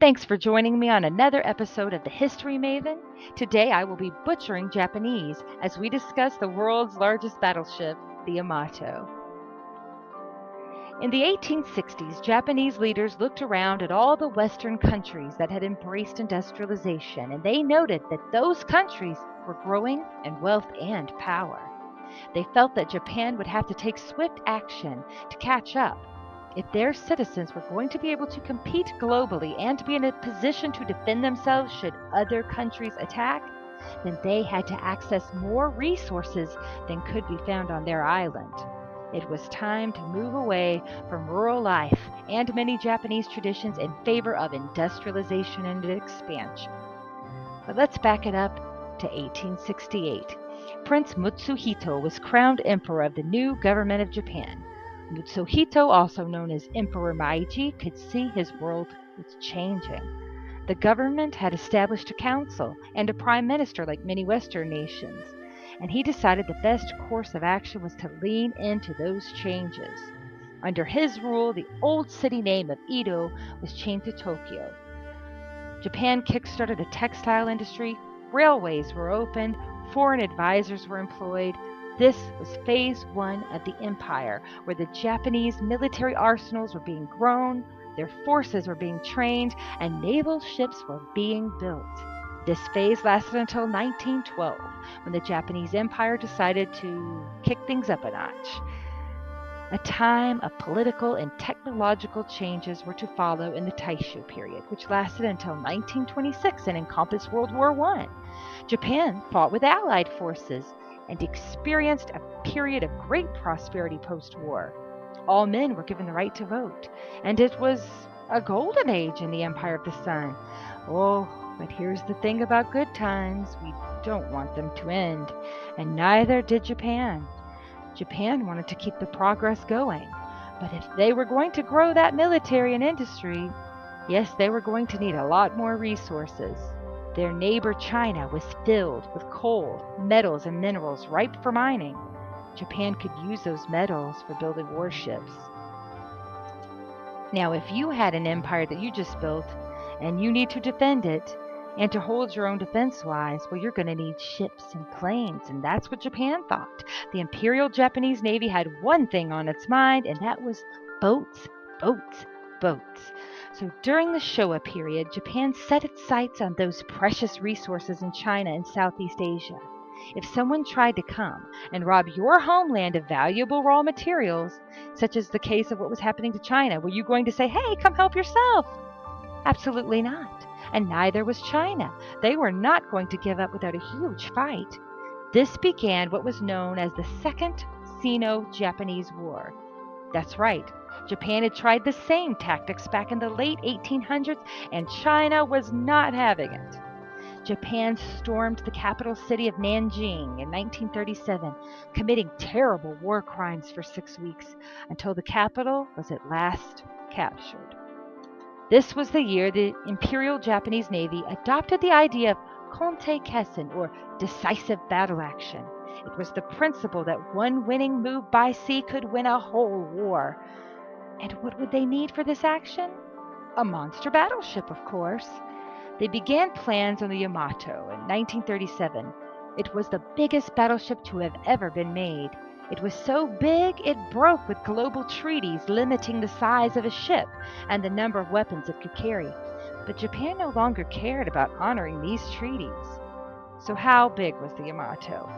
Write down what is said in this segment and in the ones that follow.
Thanks for joining me on another episode of the History Maven. Today I will be butchering Japanese as we discuss the world's largest battleship, the Yamato. In the 1860s, Japanese leaders looked around at all the Western countries that had embraced industrialization, and they noted that those countries were growing in wealth and power. They felt that Japan would have to take swift action to catch up. If their citizens were going to be able to compete globally and be in a position to defend themselves should other countries attack, then they had to access more resources than could be found on their island. It was time to move away from rural life and many Japanese traditions in favor of industrialization and expansion. But let's back it up to 1868. Prince Mutsuhito was crowned emperor of the new government of Japan. Mutsuhito, also known as Emperor Meiji, could see his world was changing. The government had established a council and a prime minister like many Western nations, and he decided the best course of action was to lean into those changes. Under his rule, the old city name of Edo was changed to Tokyo. Japan kickstarted a textile industry, railways were opened, foreign advisors were employed. This was phase one of the empire, where the Japanese military arsenals were being grown, their forces were being trained, and naval ships were being built. This phase lasted until 1912, when the Japanese Empire decided to kick things up a notch. A time of political and technological changes were to follow in the Taisho period, which lasted until 1926 and encompassed World War I. Japan fought with Allied forces and experienced a period of great prosperity post-war. All men were given the right to vote, and it was a golden age in the Empire of the Sun. Oh, but here's the thing about good times. We don't want them to end, and neither did Japan. Japan wanted to keep the progress going, but if they were going to grow that military and industry, yes, they were going to need a lot more resources. Their neighbor China was filled with coal, metals, and minerals ripe for mining. Japan could use those metals for building warships. Now, if you had an empire that you just built and you need to defend it and to hold your own defense-wise, well, you're going to need ships and planes, and that's what Japan thought. The Imperial Japanese Navy had one thing on its mind, and that was boats, boats, boats. So during the Showa period, Japan set its sights on those precious resources in China and Southeast Asia. If someone tried to come and rob your homeland of valuable raw materials, such as the case of what was happening to China, were you going to say, "Hey, come help yourself"? Absolutely not. And neither was China. They were not going to give up without a huge fight. This began what was known as the Second Sino-Japanese War. That's right. Japan had tried the same tactics back in the late 1800s, and China was not having it. Japan stormed the capital city of Nanjing in 1937, committing terrible war crimes for 6 weeks until the capital was at last captured. This was the year the Imperial Japanese Navy adopted the idea of Kontekessen, or decisive battle action. It was the principle that one winning move by sea could win a whole war. And what would they need for this action? A monster battleship, of course. They began plans on the Yamato in 1937. It was the biggest battleship to have ever been made. It was so big it broke with global treaties limiting the size of a ship and the number of weapons it could carry. But Japan no longer cared about honoring these treaties. So how big was the Yamato?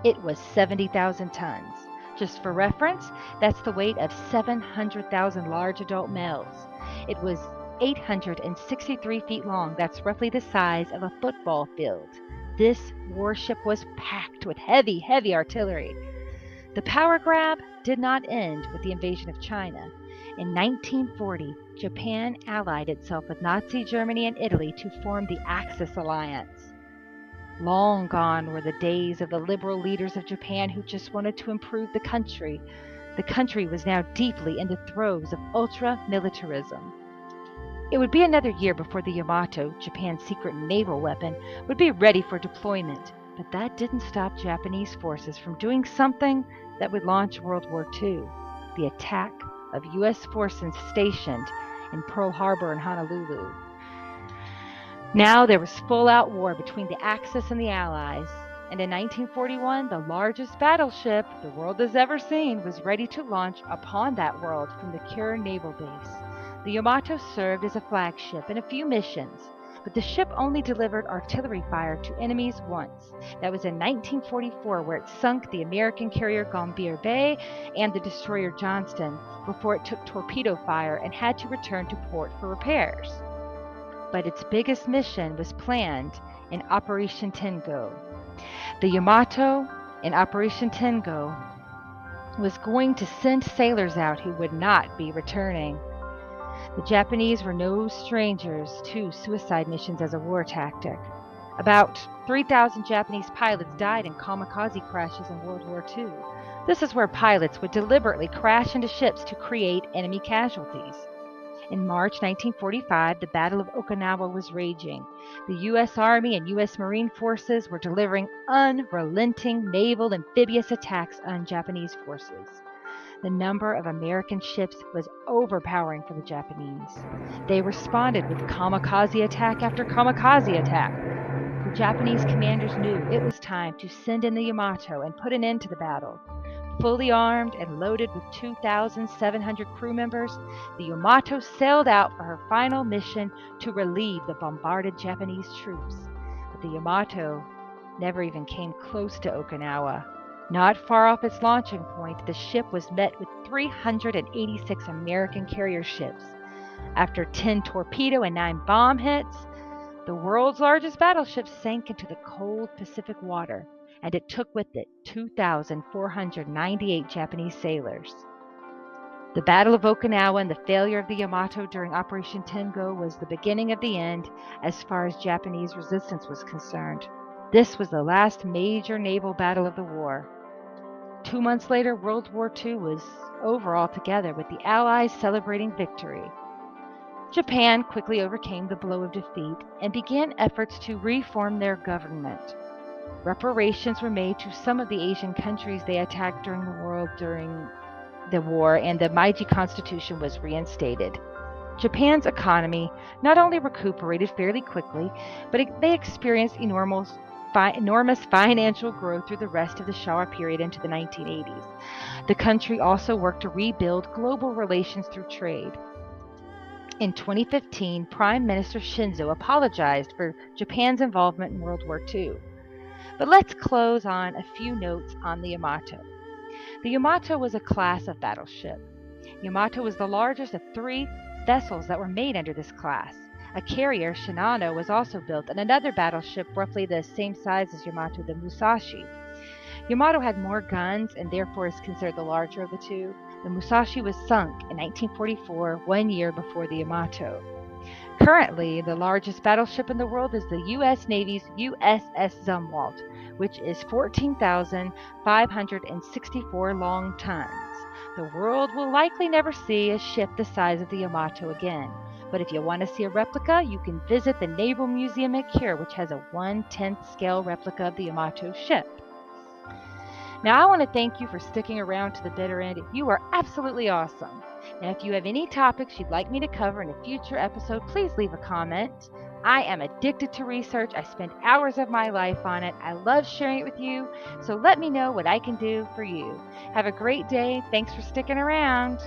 It was 70,000 tons. Just for reference, that's the weight of 700,000 large adult males. It was 863 feet long. That's roughly the size of a football field. This warship was packed with heavy, heavy artillery. The power grab did not end with the invasion of China. In 1940, Japan allied itself with Nazi Germany and Italy to form the Axis alliance. Long gone were the days of the liberal leaders of Japan who just wanted to improve the country. The country was now deeply in the throes of ultra-militarism. It would be another year before the Yamato, Japan's secret naval weapon, would be ready for deployment, but that didn't stop Japanese forces from doing something that would launch World War II, the attack of U.S. forces stationed and Pearl Harbor and Honolulu. Now there was full-out war between the Axis and the Allies, and in 1941, the largest battleship the world has ever seen was ready to launch upon that world from the Kure Naval Base. The Yamato served as a flagship in a few missions, but the ship only delivered artillery fire to enemies once. That was in 1944, where it sunk the American carrier Gambier Bay and the destroyer Johnston before it took torpedo fire and had to return to port for repairs. But its biggest mission was planned in Operation Tengo. The Yamato in Operation Tengo was going to send sailors out who would not be returning. The Japanese were no strangers to suicide missions as a war tactic. About 3,000 Japanese pilots died in kamikaze crashes in World War II. This is where pilots would deliberately crash into ships to create enemy casualties. In March 1945, the Battle of Okinawa was raging. The U.S. Army and U.S. Marine forces were delivering unrelenting naval amphibious attacks on Japanese forces. The number of American ships was overpowering for the Japanese. They responded with kamikaze attack after kamikaze attack. The Japanese commanders knew it was time to send in the Yamato and put an end to the battle. Fully armed and loaded with 2,700 crew members, the Yamato sailed out for her final mission to relieve the bombarded Japanese troops. But the Yamato never even came close to Okinawa. Not far off its launching point, the ship was met with 386 American carrier ships. After 10 torpedo and 9 bomb hits, the world's largest battleship sank into the cold Pacific water, and it took with it 2,498 Japanese sailors. The Battle of Okinawa and the failure of the Yamato during Operation Tengo was the beginning of the end as far as Japanese resistance was concerned. This was the last major naval battle of the war. 2 months later, World War II was over altogether, with the Allies celebrating victory. Japan quickly overcame the blow of defeat and began efforts to reform their government. Reparations were made to some of the Asian countries they attacked during the war, and the Meiji Constitution was reinstated. Japan's economy not only recuperated fairly quickly, but they experienced enormous financial growth through the rest of the Showa period into the 1980s. The country also worked to rebuild global relations through trade. In 2015, Prime Minister Shinzo apologized for Japan's involvement in World War II. But let's close on a few notes on the Yamato. The Yamato was a class of battleship. Yamato was the largest of 3 vessels that were made under this class. A carrier, Shinano, was also built, and another battleship roughly the same size as Yamato, the Musashi. Yamato had more guns and therefore is considered the larger of the 2. The Musashi was sunk in 1944, 1 year before the Yamato. Currently, the largest battleship in the world is the U.S. Navy's USS Zumwalt, which is 14,564 long tons. The world will likely never see a ship the size of the Yamato again. But if you want to see a replica, you can visit the Naval Museum at Kure, which has a 1/10 scale replica of the Yamato ship. Now, I want to thank you for sticking around to the bitter end. You are absolutely awesome. Now, if you have any topics you'd like me to cover in a future episode, please leave a comment. I am addicted to research. I spend hours of my life on it. I love sharing it with you. So let me know what I can do for you. Have a great day. Thanks for sticking around.